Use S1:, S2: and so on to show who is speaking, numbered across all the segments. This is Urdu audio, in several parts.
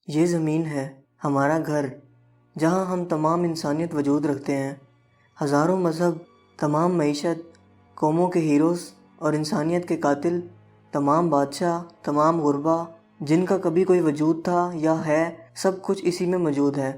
S1: یہ زمین ہے ہمارا گھر، جہاں ہم تمام انسانیت وجود رکھتے ہیں۔ ہزاروں مذہب، تمام معیشت، قوموں کے ہیروز اور انسانیت کے قاتل، تمام بادشاہ، تمام غربا، جن کا کبھی کوئی وجود تھا یا ہے، سب کچھ اسی میں موجود ہے۔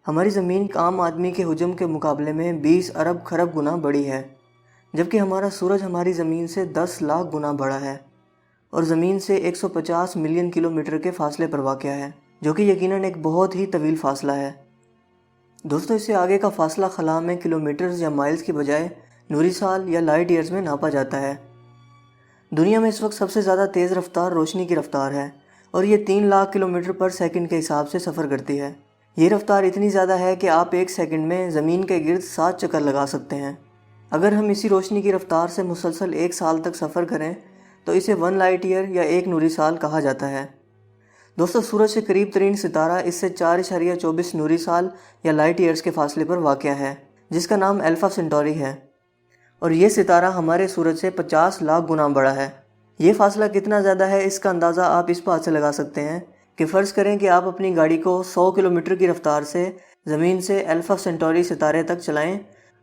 S1: ہماری زمین ایک عام آدمی کے حجم کے مقابلے میں 20 ارب خرب گنا بڑی ہے، جبکہ ہمارا سورج ہماری زمین سے 10 لاکھ گنا بڑا ہے اور زمین سے 150 ملین کلومیٹر کے فاصلے پر واقع ہے، جو کہ یقیناً ایک بہت ہی طویل فاصلہ ہے۔ دوستو، اس سے آگے کا فاصلہ خلا میں کلومیٹرز یا مائلز کی بجائے نوری سال یا لائٹ ایئرز میں ناپا جاتا ہے۔ دنیا میں اس وقت سب سے زیادہ تیز رفتار روشنی کی رفتار ہے اور یہ 3 لاکھ کلومیٹر پر سیکنڈ کے حساب سے سفر کرتی ہے۔ یہ رفتار اتنی زیادہ ہے کہ آپ ایک سیکنڈ میں زمین کے گرد 7 چکر لگا سکتے ہیں۔ اگر ہم اسی روشنی کی رفتار سے مسلسل 1 سال تک سفر کریں تو اسے 1 لائٹ ایئر یا 1 نوری سال کہا جاتا ہے۔ دوستو، سورج سے قریب ترین ستارہ اس سے 4.24 نوری سال یا لائٹ ایئرز کے فاصلے پر واقع ہے، جس کا نام الفا سینٹوری ہے، اور یہ ستارہ ہمارے سورج سے 50 لاکھ گنا بڑا ہے۔ یہ فاصلہ کتنا زیادہ ہے، اس کا اندازہ آپ اس بات سے لگا سکتے ہیں کہ فرض کریں کہ آپ اپنی گاڑی کو 100 کلومیٹر کی رفتار سے زمین سے الفا سینٹوری ستارے تک چلائیں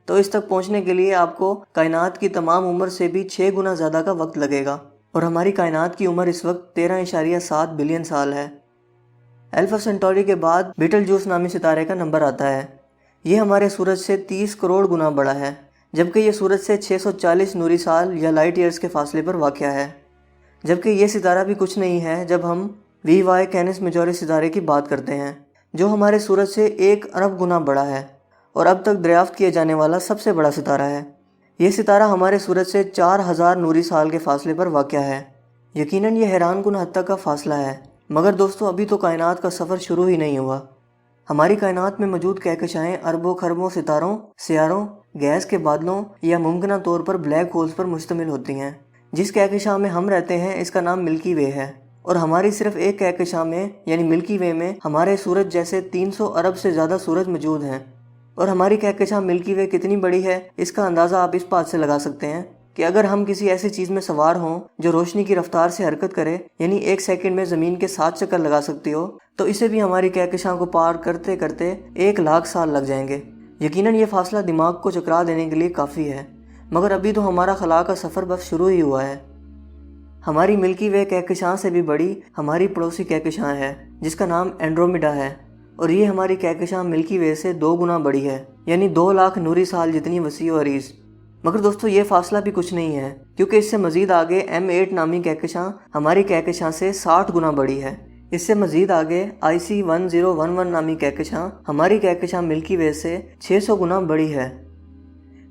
S1: تو اس تک پہنچنے کے لیے آپ کو کائنات کی تمام عمر سے بھی 6 گنا زیادہ کا وقت لگے گا، اور ہماری کائنات کی عمر اس وقت 13.7 بلین سال ہے۔ الفا سینٹوری کے بعد بیٹل جوس نامی ستارے کا نمبر آتا ہے۔ یہ ہمارے سورج سے 30 کروڑ گنا بڑا ہے، جبکہ یہ سورج سے 640 نوری سال یا لائٹ ایئرز کے فاصلے پر واقع ہے۔ جبکہ یہ ستارہ بھی کچھ نہیں ہے جب ہم وی وائی کینس میجوری ستارے کی بات کرتے ہیں، جو ہمارے سورج سے 1 ارب گنا بڑا ہے اور اب تک دریافت کیا جانے والا سب سے بڑا ستارہ ہے۔ یہ ستارہ ہمارے سورج سے 4000 نوری سال کے فاصلے پر واقع ہے۔ یقیناً یہ حیران کن حد تک کا فاصلہ ہے، مگر دوستو ابھی تو کائنات کا سفر شروع ہی نہیں ہوا۔ ہماری کائنات میں موجود کہکشائیں اربوں خربوں ستاروں، سیاروں، گیس کے بادلوں یا ممکنہ طور پر بلیک ہولز پر مشتمل ہوتی ہیں۔ جس کہکشاں میں ہم رہتے ہیں اس کا نام ملکی وے ہے، اور ہماری صرف ایک کہکشاں میں یعنی ملکی وے میں ہمارے سورج جیسے 300 ارب سے زیادہ سورج موجود ہیں۔ اور ہماری کہکشاں ملکی وے کتنی بڑی ہے، اس کا اندازہ آپ اس بات سے لگا سکتے ہیں کہ اگر ہم کسی ایسی چیز میں سوار ہوں جو روشنی کی رفتار سے حرکت کرے، یعنی 1 سیکنڈ میں زمین کے 7 چکر لگا سکتی ہو، تو اسے بھی ہماری کہکشاں کو پار کرتے کرتے 1 لاکھ سال لگ جائیں گے۔ یقیناً یہ فاصلہ دماغ کو چکرا دینے کے لیے کافی ہے، مگر ابھی تو ہمارا خلا کا سفر بس شروع ہی ہوا ہے۔ ہماری ملکی وے کہکشاں سے بھی بڑی ہماری پڑوسی کہکشاں ہے، جس کا نام اینڈرومیڈا ہے، اور یہ ہماری کہکشاں ملکی وے سے 2 گنا بڑی ہے، یعنی 2 لاکھ نوری سال جتنی وسیع و عریض۔ مگر دوستو یہ فاصلہ بھی کچھ نہیں ہے، کیونکہ اس سے مزید آگے M8 نامی کہکشاں ہماری کہکشاں سے 60 گنا بڑی ہے۔ اس سے مزید آگے IC 1011 نامی کہکشاں ہماری کہکشاں ملکی وے سے 600 گنا بڑی ہے۔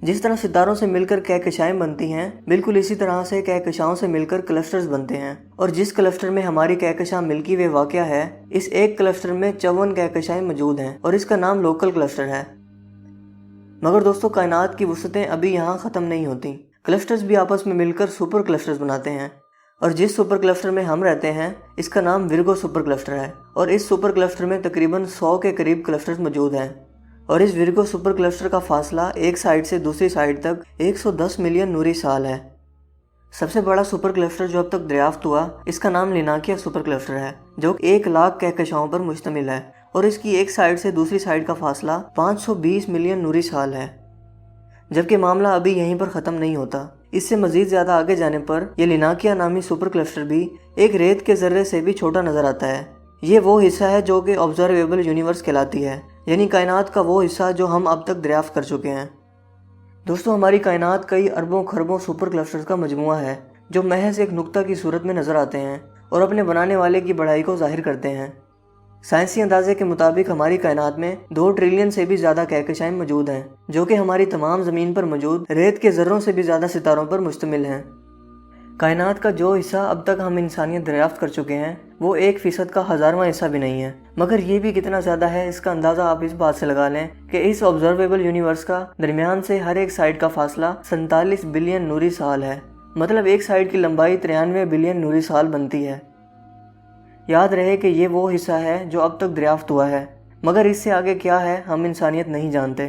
S1: جس طرح ستاروں سے مل کر کہکشائیں بنتی ہیں، بالکل اسی طرح سے کہکشاؤں سے مل کر کلسٹرز بنتے ہیں، اور جس کلسٹر میں ہماری کہکشاں ملکی وے واقع ہے، اس ایک کلسٹر میں 54 کہکشائیں موجود ہیں اور اس کا نام لوکل کلسٹر ہے۔ مگر دوستو کائنات کی وسعتیں ابھی یہاں ختم نہیں ہوتی۔ کلسٹرز بھی آپس میں مل کر سپر کلسٹرز بناتے ہیں، اور جس سپر کلسٹر میں ہم رہتے ہیں اس کا نام ورگو سپر کلسٹر ہے، اور اس سپر کلسٹر میں تقریباً 100 کے قریب کلسٹرز موجود ہیں، اور اس ورگو سپر کلسٹر کا فاصلہ ایک سائڈ سے دوسری سائڈ تک 110 ملین نوری سال ہے۔ سب سے بڑا سپر کلسٹر جو اب تک دریافت ہوا، اس کا نام لیناکیا سپر کلسٹر ہے، جو 1 لاکھ کہکشاؤں پر مشتمل ہے، اور اس کی ایک سائڈ سے دوسری سائڈ کا فاصلہ 520 ملین نوری سال ہے۔ جبکہ معاملہ ابھی یہیں پر ختم نہیں ہوتا، اس سے مزید زیادہ آگے جانے پر یہ لیناکیا نامی سپر کلسٹر بھی ایک ریت کے ذرے سے بھی چھوٹا نظر آتا ہے۔ یہ وہ حصہ ہے جو کہ آبزرویبل یونیورس کہلاتی ہے، یعنی کائنات کا وہ حصہ جو ہم اب تک دریافت کر چکے ہیں۔ دوستو ہماری کائنات کئی اربوں خربوں سپر کلسٹرز کا مجموعہ ہے، جو محض ایک نقطہ کی صورت میں نظر آتے ہیں اور اپنے بنانے والے کی بڑائی کو ظاہر کرتے ہیں۔ سائنسی اندازے کے مطابق ہماری کائنات میں 2 ٹریلین سے بھی زیادہ کہکشائیں موجود ہیں، جو کہ ہماری تمام زمین پر موجود ریت کے ذروں سے بھی زیادہ ستاروں پر مشتمل ہیں۔ کائنات کا جو حصہ اب تک ہم انسانیت دریافت کر چکے ہیں وہ 1% کا 1000واں حصہ بھی نہیں ہے، مگر یہ بھی کتنا زیادہ ہے اس کا اندازہ آپ اس بات سے لگا لیں کہ اس آبزرویبل یونیورس کا درمیان سے ہر ایک سائڈ کا فاصلہ 47 بلین نوری سال ہے، مطلب ایک سائڈ کی لمبائی 93 بلین نوری سال بنتی ہے۔ یاد رہے کہ یہ وہ حصہ ہے جو اب تک دریافت ہوا ہے، مگر اس سے آگے کیا ہے ہم انسانیت نہیں جانتے۔